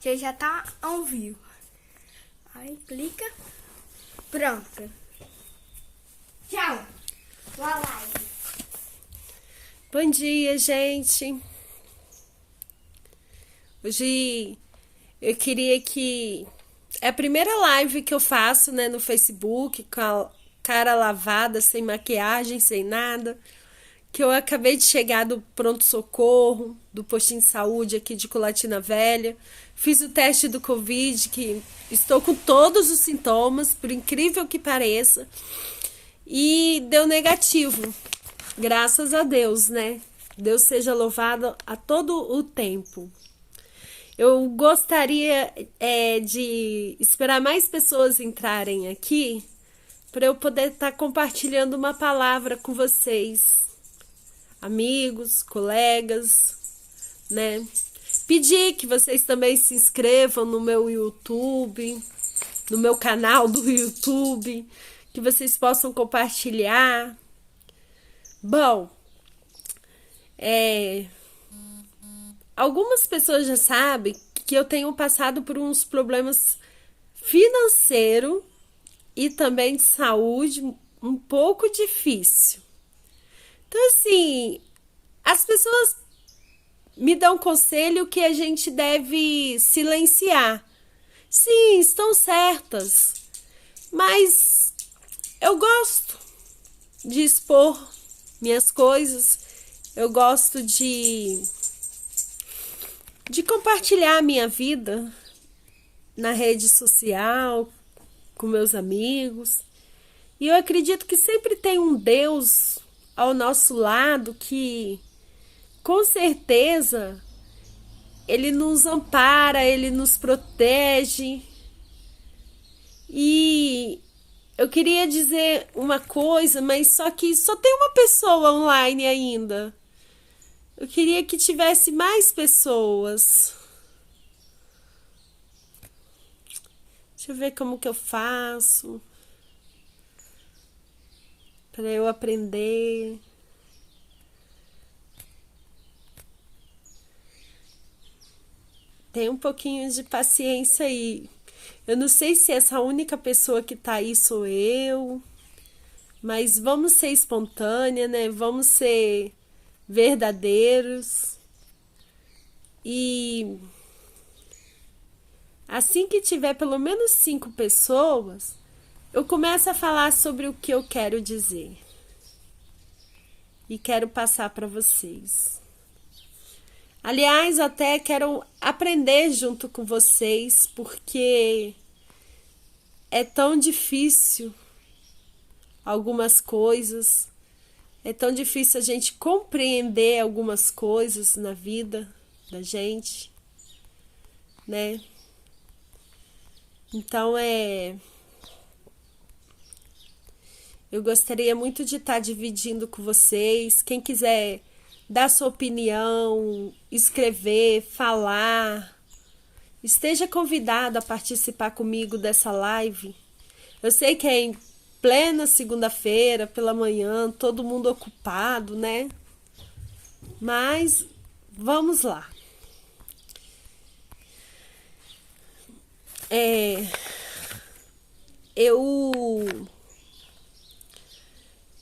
que já tá ao vivo. Aí clica. Pronto. Tchau. Boa live. Bom dia, gente. Hoje eu queria que... É a primeira live que eu faço, né, no Facebook, com a cara lavada, sem maquiagem, sem nada. Que eu acabei de chegar do pronto-socorro, do postinho de saúde aqui de Colatina Velha. Fiz o teste do Covid, que estou com todos os sintomas, por incrível que pareça. E deu negativo. Graças a Deus, né? Deus seja louvado a todo o tempo. Eu gostaria de esperar mais pessoas entrarem aqui para eu poder estar compartilhando uma palavra com vocês, amigos, colegas, né? Pedir que vocês também se inscrevam no meu YouTube, no meu canal do YouTube, que vocês possam compartilhar. Bom, algumas pessoas já sabem que eu tenho passado por uns problemas financeiros e também de saúde um pouco difícil. Então, assim, as pessoas me dão conselho que a gente deve silenciar. Sim, estão certas, mas eu gosto de expor minhas coisas, eu gosto de compartilhar a minha vida na rede social, com meus amigos. E eu acredito que sempre tem um Deus ao nosso lado que, com certeza, Ele nos ampara, Ele nos protege. E eu queria dizer uma coisa, mas só que só tem uma pessoa online ainda. Eu queria que tivesse mais pessoas. Deixa eu ver como que eu faço para eu aprender. Tem um pouquinho de paciência aí. Eu não sei se essa única pessoa que tá aí sou eu, mas vamos ser espontânea, né? Vamos ser verdadeiros. E assim que tiver pelo menos 5 pessoas, eu começo a falar sobre o que eu quero dizer. E quero passar para vocês. Aliás, até quero aprender junto com vocês, porque é tão difícil algumas coisas, é tão difícil a gente compreender algumas coisas na vida da gente, né? Então eu gostaria muito de estar dividindo com vocês. Quem quiser dar sua opinião, escrever, falar, esteja convidado a participar comigo dessa live. Eu sei que é em plena segunda-feira, pela manhã, todo mundo ocupado, né? Mas vamos lá. Eu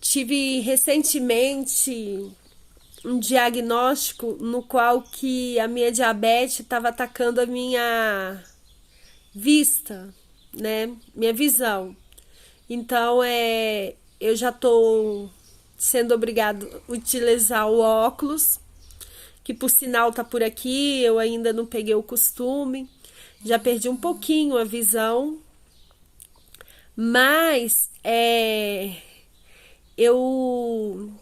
tive recentemente um diagnóstico no qual que a minha diabetes estava atacando a minha vista, né? Minha visão. Então, eu já estou sendo obrigado a utilizar o óculos, que por sinal tá por aqui, eu ainda não peguei o costume. Já perdi um pouquinho a visão, mas eu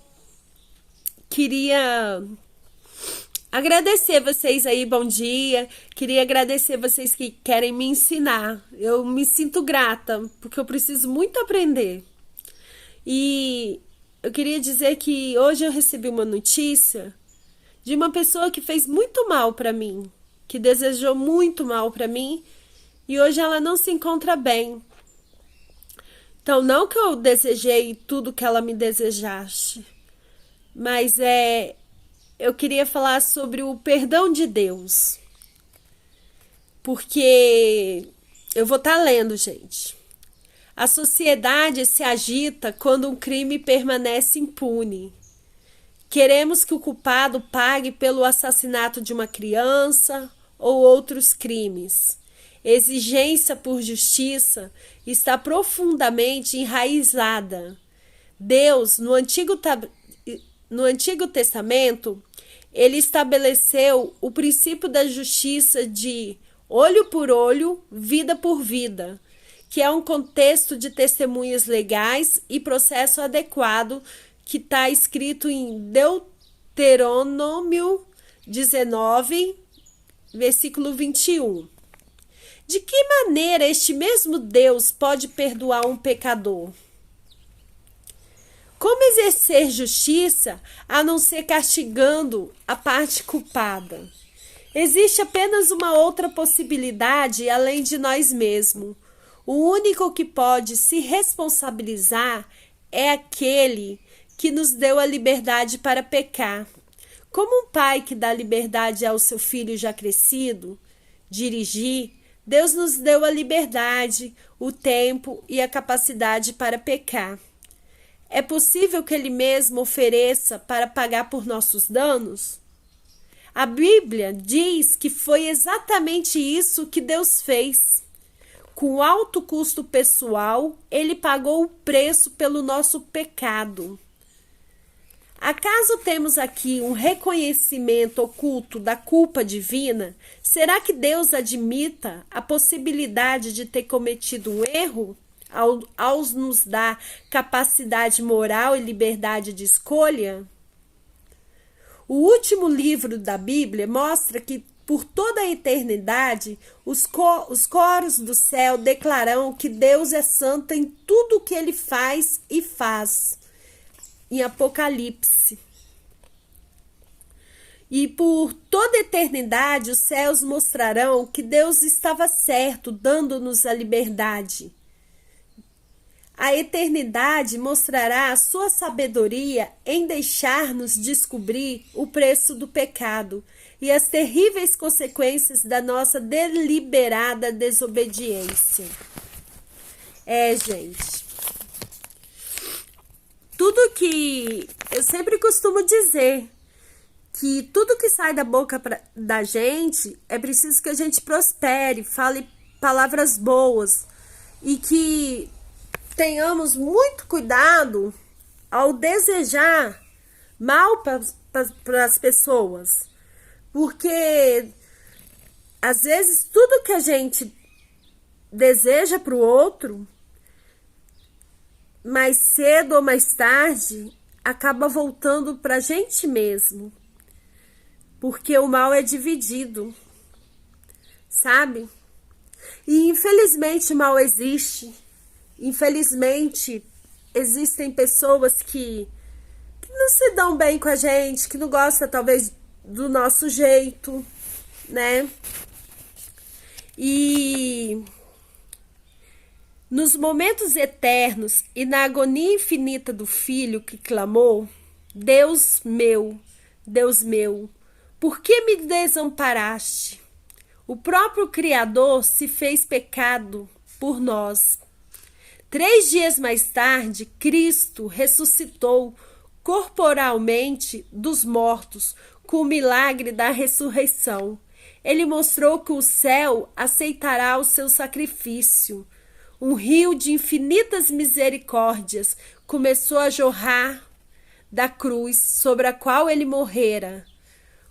queria agradecer vocês aí, bom dia. Queria agradecer vocês que querem me ensinar. Eu me sinto grata, porque eu preciso muito aprender. E eu queria dizer que hoje eu recebi uma notícia de uma pessoa que fez muito mal para mim, que desejou muito mal para mim, e hoje ela não se encontra bem. Então, não que eu desejei tudo que ela me desejasse, mas eu queria falar sobre o perdão de Deus. porque eu vou estar lendo, gente. A sociedade se agita quando um crime permanece impune. Queremos que o culpado pague pelo assassinato de uma criança ou outros crimes. Exigência por justiça está profundamente enraizada. Deus, no Antigo Testamento, ele estabeleceu o princípio da justiça de olho por olho, vida por vida, que é um contexto de testemunhas legais e processo adequado que está escrito em Deuteronômio 19, versículo 21. De que maneira este mesmo Deus pode perdoar um pecador? Como exercer justiça a não ser castigando a parte culpada? Existe apenas uma outra possibilidade além de nós mesmos. O único que pode se responsabilizar é aquele que nos deu a liberdade para pecar. Como um pai que dá liberdade ao seu filho já crescido dirigir, Deus nos deu a liberdade, o tempo e a capacidade para pecar. É possível que Ele mesmo ofereça para pagar por nossos danos? A Bíblia diz que foi exatamente isso que Deus fez. Com alto custo pessoal, Ele pagou o preço pelo nosso pecado. Acaso temos aqui um reconhecimento oculto da culpa divina? Será que Deus admita a possibilidade de ter cometido um erro ao nos dar capacidade moral e liberdade de escolha? O último livro da Bíblia mostra que por toda a eternidade os coros do céu declararão que Deus é santo em tudo o que Ele faz e faz. Em Apocalipse. E por toda a eternidade os céus mostrarão que Deus estava certo, dando-nos a liberdade. A eternidade mostrará a sua sabedoria em deixar-nos descobrir o preço do pecado e as terríveis consequências da nossa deliberada desobediência. Gente. Tudo que eu sempre costumo dizer, que tudo que sai da boca da gente, é preciso que a gente prospere, fale palavras boas e que tenhamos muito cuidado ao desejar mal para as pessoas, porque às vezes tudo que a gente deseja para o outro, mais cedo ou mais tarde, acaba voltando para a gente mesmo. Porque o mal é dividido, sabe? E infelizmente o mal existe. Infelizmente existem pessoas que não se dão bem com a gente, que não gostam talvez do nosso jeito, né? E nos momentos eternos e na agonia infinita do filho que clamou, Deus meu, por que me desamparaste? O próprio Criador se fez pecado por nós. 3 dias mais tarde, Cristo ressuscitou corporalmente dos mortos com o milagre da ressurreição. Ele mostrou que o céu aceitará o seu sacrifício. Um rio de infinitas misericórdias começou a jorrar da cruz sobre a qual ele morrera.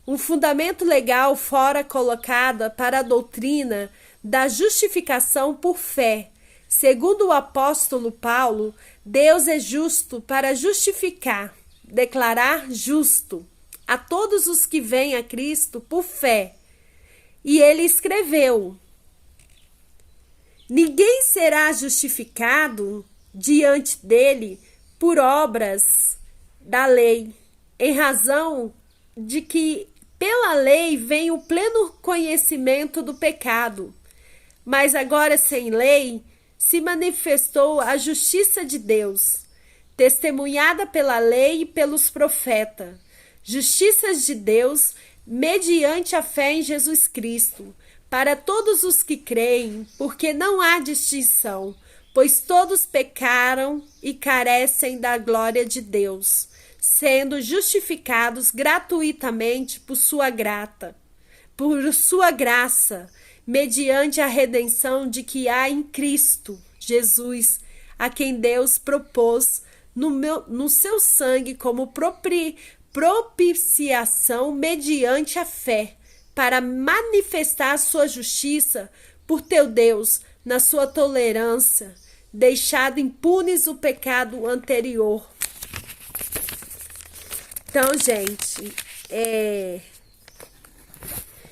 Um fundamento legal fora colocado para a doutrina da justificação por fé. Segundo o apóstolo Paulo, Deus é justo para justificar, declarar justo a todos os que vêm a Cristo por fé. E ele escreveu: ninguém será justificado diante dele por obras da lei, em razão de que pela lei vem o pleno conhecimento do pecado. Mas agora sem lei se manifestou a justiça de Deus, testemunhada pela lei e pelos profetas, justiças de Deus mediante a fé em Jesus Cristo, para todos os que creem, porque não há distinção, pois todos pecaram e carecem da glória de Deus, sendo justificados gratuitamente por sua graça, mediante a redenção de que há em Cristo Jesus, a quem Deus propôs no seu sangue como propiciação mediante a fé, para manifestar a sua justiça por teu Deus, na sua tolerância, deixado impunes o pecado anterior. Então, gente,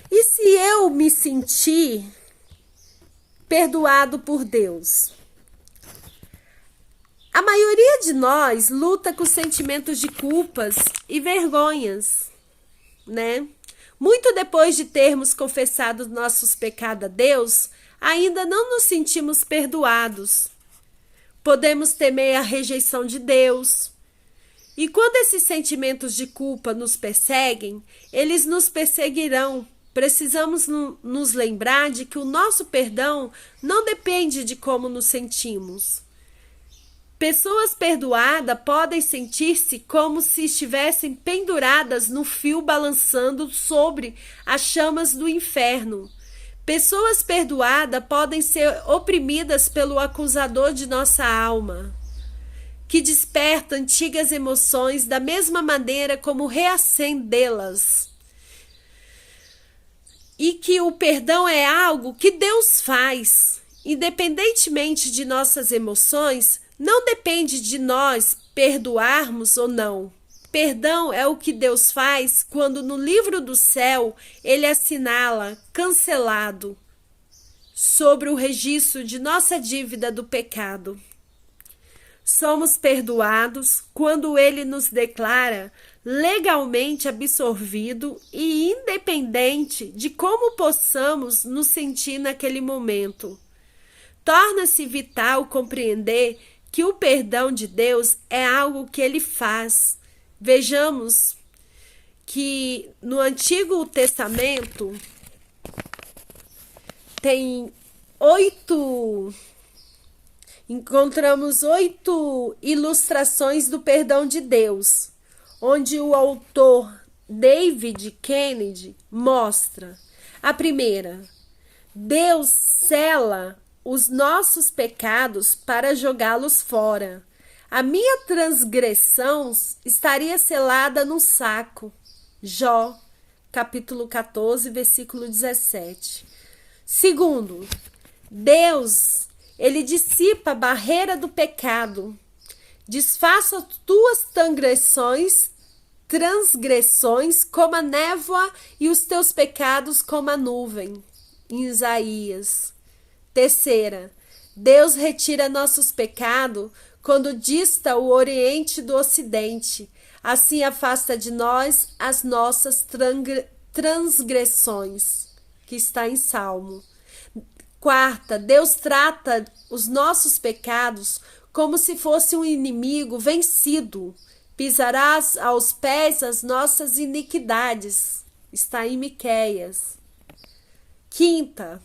e se eu me sentir perdoado por Deus? A maioria de nós luta com sentimentos de culpas e vergonhas, né? Muito depois de termos confessado nossos pecados a Deus, ainda não nos sentimos perdoados. Podemos temer a rejeição de Deus. E quando esses sentimentos de culpa nos perseguem, eles nos perseguirão. Precisamos nos lembrar de que o nosso perdão não depende de como nos sentimos. Pessoas perdoadas podem sentir-se como se estivessem penduradas no fio balançando sobre as chamas do inferno. Pessoas perdoadas podem ser oprimidas pelo acusador de nossa alma, que desperta antigas emoções da mesma maneira como reacendê-las. E que o perdão é algo que Deus faz, independentemente de nossas emoções. Não depende de nós perdoarmos ou não. Perdão é o que Deus faz quando no livro do céu ele assinala cancelado sobre o registro de nossa dívida do pecado. Somos perdoados quando ele nos declara legalmente absorvido e independente de como possamos nos sentir naquele momento. Torna-se vital compreender que o perdão de Deus é algo que ele faz. Vejamos que no Antigo Testamento encontramos 8 ilustrações do perdão de Deus, onde o autor David Kennedy mostra. A primeira: Deus sela os nossos pecados para jogá-los fora. A minha transgressão estaria selada no saco. Jó, capítulo 14, versículo 17. Segundo, Deus, ele dissipa a barreira do pecado. Desfaça tuas transgressões como a névoa e os teus pecados como a nuvem. Em Isaías. Terceira, Deus retira nossos pecados quando dista o Oriente do Ocidente. Assim afasta de nós as nossas transgressões, que está em Salmo. Quarta, Deus trata os nossos pecados como se fosse um inimigo vencido. Pisarás aos pés as nossas iniquidades. Está em Miqueias. Quinta,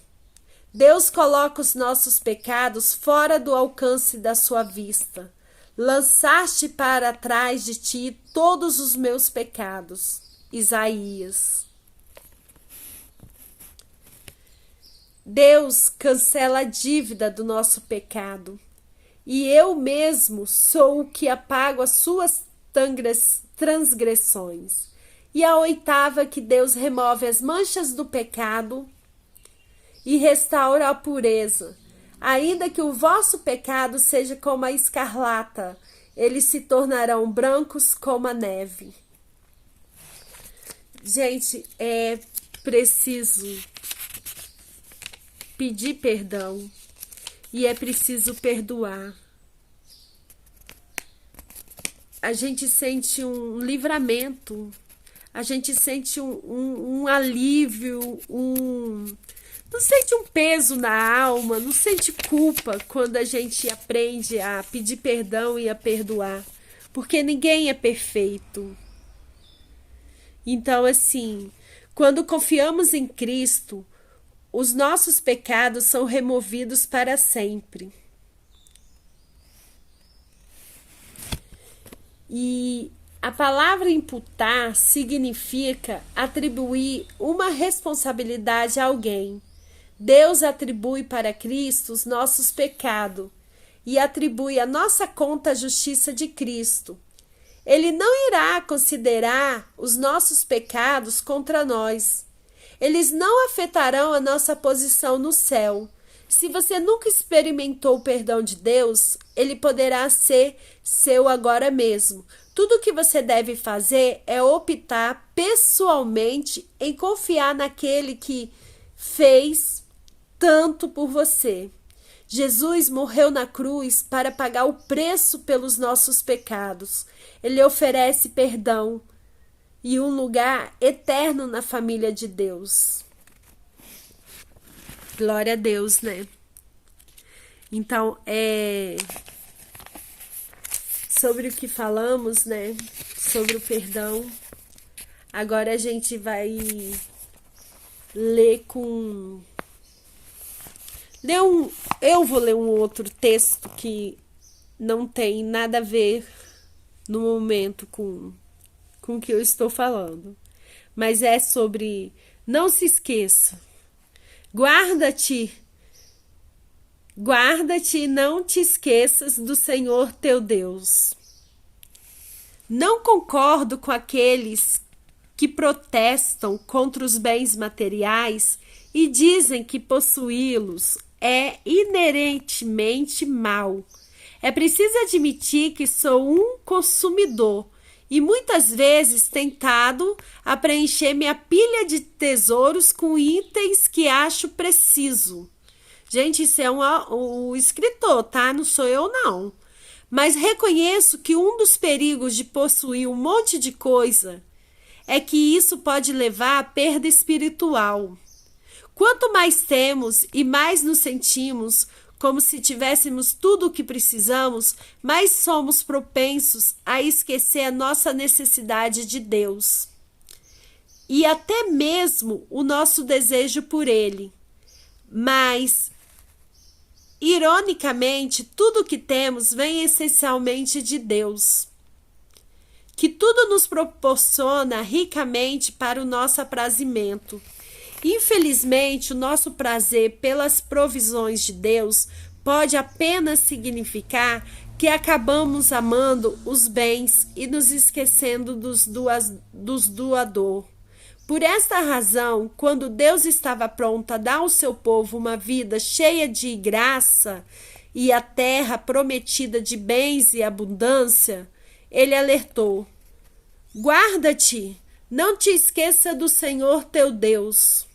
Deus coloca os nossos pecados fora do alcance da sua vista. Lançaste para trás de ti todos os meus pecados. Isaías. Deus cancela a dívida do nosso pecado. E eu mesmo sou o que apago as suas transgressões. E a oitava, que Deus remove as manchas do pecado e restaura a pureza. Ainda que o vosso pecado seja como a escarlata, eles se tornarão brancos como a neve. Gente, é preciso pedir perdão e é preciso perdoar. A gente sente um livramento, a gente sente um alívio, não sente um peso na alma, não sente culpa quando a gente aprende a pedir perdão e a perdoar, porque ninguém é perfeito. Então, assim, quando confiamos em Cristo, os nossos pecados são removidos para sempre. E a palavra imputar significa atribuir uma responsabilidade a alguém. Deus atribui para Cristo os nossos pecados e atribui a nossa conta a justiça de Cristo. Ele não irá considerar os nossos pecados contra nós. Eles não afetarão a nossa posição no céu. Se você nunca experimentou o perdão de Deus, ele poderá ser seu agora mesmo. Tudo o que você deve fazer é optar pessoalmente em confiar naquele que fez tanto por você. Jesus morreu na cruz para pagar o preço pelos nossos pecados. Ele oferece perdão e um lugar eterno na família de Deus. Glória a Deus, né? Então, sobre o que falamos, né? Sobre o perdão. Agora a gente vai ler eu vou ler um outro texto que não tem nada a ver no momento com o que eu estou falando. Mas é sobre, não se esqueça, guarda-te e não te esqueças do Senhor teu Deus. Não concordo com aqueles que protestam contra os bens materiais e dizem que possuí-los é inerentemente mal. É preciso admitir que sou um consumidor e muitas vezes tentado a preencher minha pilha de tesouros com itens que acho preciso. Gente, isso é o escritor, tá? Não sou eu, não. Mas reconheço que um dos perigos de possuir um monte de coisa é que isso pode levar à perda espiritual. Quanto mais temos e mais nos sentimos como se tivéssemos tudo o que precisamos, mais somos propensos a esquecer a nossa necessidade de Deus e até mesmo o nosso desejo por Ele. Mas, ironicamente, tudo o que temos vem essencialmente de Deus, que tudo nos proporciona ricamente para o nosso aprazimento. Infelizmente, o nosso prazer pelas provisões de Deus pode apenas significar que acabamos amando os bens e nos esquecendo dos doador. Por esta razão, quando Deus estava pronto a dar ao seu povo uma vida cheia de graça e a terra prometida de bens e abundância, ele alertou: guarda-te, não te esqueça do Senhor teu Deus.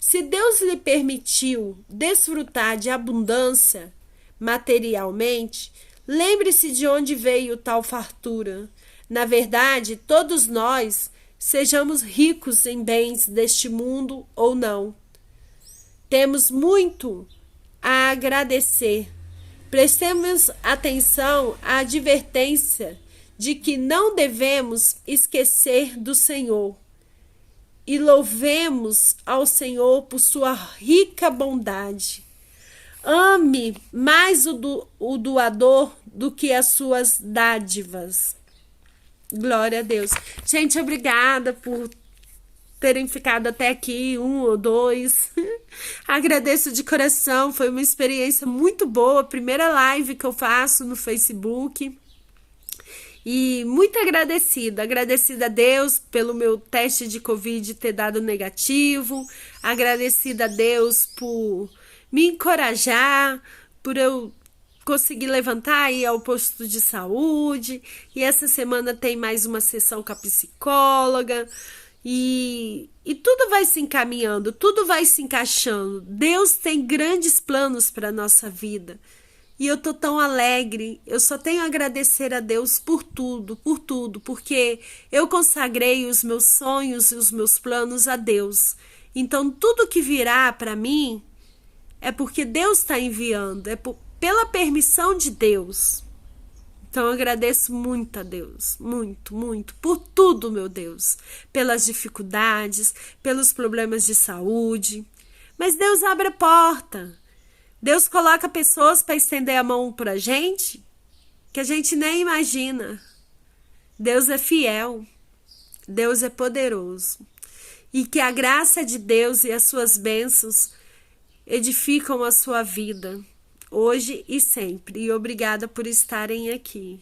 Se Deus lhe permitiu desfrutar de abundância materialmente, lembre-se de onde veio tal fartura. Na verdade, todos nós, sejamos ricos em bens deste mundo ou não, temos muito a agradecer. Prestemos atenção à advertência de que não devemos esquecer do Senhor. E louvemos ao Senhor por sua rica bondade. Ame mais o doador do que as suas dádivas. Glória a Deus. Gente, obrigada por terem ficado até aqui, 1 ou 2. Agradeço de coração, foi uma experiência muito boa. Primeira live que eu faço no Facebook. E muito agradecida a Deus pelo meu teste de Covid ter dado negativo, agradecida a Deus por me encorajar, por eu conseguir levantar e ir ao posto de saúde, e essa semana tem mais uma sessão com a psicóloga, e tudo vai se encaminhando, tudo vai se encaixando. Deus tem grandes planos para a nossa vida. E eu tô tão alegre, eu só tenho a agradecer a Deus por tudo, porque eu consagrei os meus sonhos e os meus planos a Deus. Então, tudo que virá para mim é porque Deus está enviando, pela permissão de Deus. Então, eu agradeço muito a Deus, muito, muito, por tudo, meu Deus. Pelas dificuldades, pelos problemas de saúde, Mas Deus abre a porta. Deus coloca pessoas para estender a mão para a gente que a gente nem imagina. Deus é fiel. Deus é poderoso. E que a graça de Deus e as suas bênçãos edificam a sua vida, hoje e sempre. E obrigada por estarem aqui.